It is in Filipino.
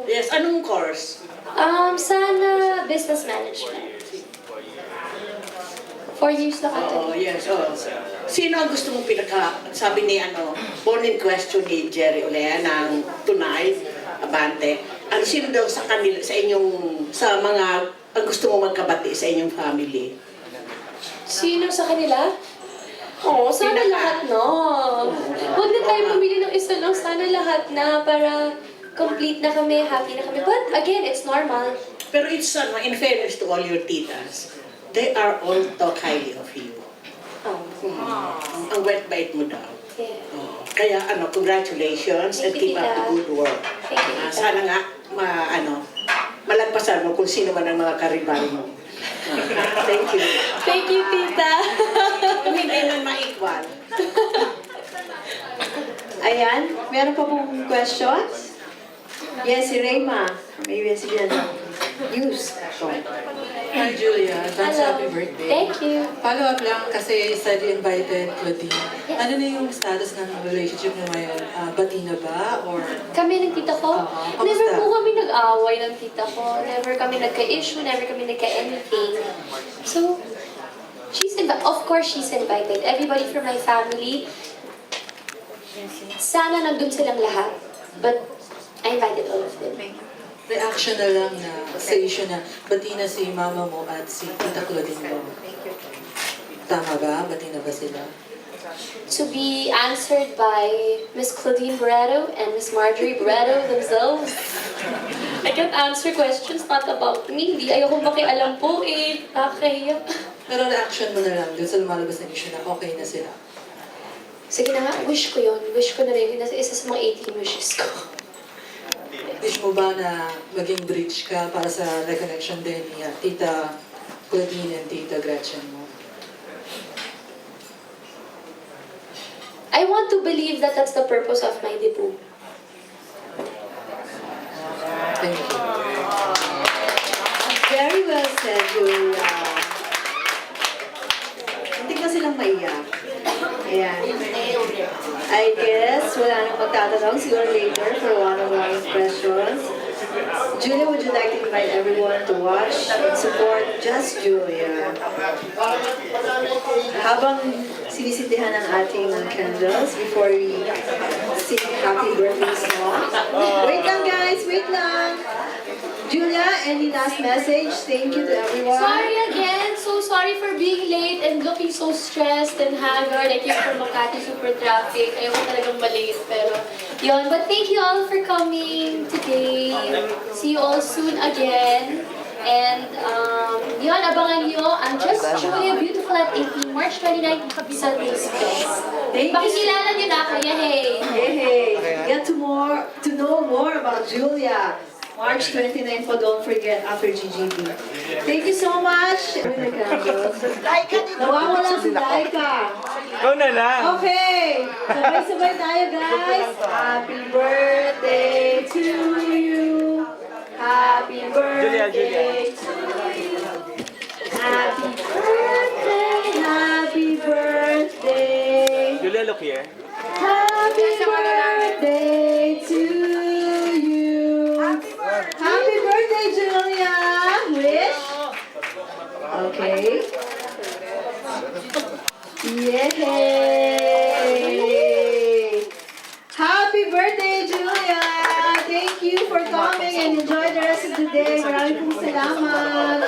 Yes, anong course? Sana business management. 4 years na ata. Oo, yes. Sino ang gusto mong sabi ni born in question ni Jerry Olea ng Tonight, Abante, ang sino daw sa kanila, sa mga, ang gusto mong magkabati sa inyong family? Sino sa kanila? Oo, sana lahat na. Huwag na tayo pumili ng isa lang. Sana lahat na para complete na kami, happy na kami. But again, it's normal. Pero it's, in fairness to all your titas, they are all talk highly of you. Oh. Ang wet-bait mo daw. Yeah. Kaya congratulations and Thank keep you, up the Tita. good work. Thank you, Tita. Sana nga, malagpasan mo kung sino man ang mga karibal mo. Thank you. Thank you, Tita. Kung hindi man ma-equal. Ayan, meron pa pong questions? Yes, si Rayma. May message yan. Use. Hi Julia, advance Hello. happy birthday. Thank you. Follow up lang kasi said you invited Claudine. Ano na yung status ng relationship niyo ngayon? Bati na ba? Or Kami ng tita ko, Kamusta? never po kami nag-away ng tita ko. Never kami nagka-issue, never kami nagka-anything. So, of course she's invited. Everybody from my family, sana nandun silang lahat. But, I invited all of them. reaction na lang na sa issue na bati na si mama mo at si Tita Claudine mo? Tama ba? Bati na ba sila? To be answered by Miss Claudine Barreto and Miss Marjorie Barreto themselves. I can't answer questions not about me. Hindi ayoko makialam po eh. Nakakahiya. Pero reaction mo na lang dun sa lumalabas na issue na okay na sila. Sige na nga, wish ko yun. Wish ko na rin. Nasa isa sa mga 18 wishes ko. Wish mo ba na maging bridge ka para sa reconnection din ni Tita Claudine and Tita Gretchen mo? I want to believe that that's the purpose of my debut. Thank you. Very well said, Julia. Hindi ka silang maiyak. Ayan. I guess wala nang magtatanong. Siguro later for one-on-one questions. Julia, would you like to invite everyone to watch and support Just Julia? Habang sinisindihan ang ating candles before we sing happy birthday song. Wait lang guys, wait lang. Julia, any last message? Thank you to everyone. Sorry again. So sorry for being late and looking so stressed and haggard. I came from Makati, super traffic. Ayoko talagang malate. Pero yun. But thank you all for coming today. See you all soon again. And yun, abangan nyo ang Just Julia Beautiful at 18, March 29, Sunday's Best. Thank you. Pakikilala nyo na ako. Yay! Hey, get to know more about Julia. March 29 po, don't forget, after GGB. Thank you so much. Nawawala si Laika. Ikaw na lang. Okay, sabay-sabay tayo guys. Happy birthday to you. Happy birthday to you. Happy birthday, happy birthday. Julia, look here. Happy birthday to you. Happy birthday, Julia. Wish? Okay. Yay! Happy birthday, Julia! Thank you for coming and enjoy the rest of the day. Maraming pong salamat.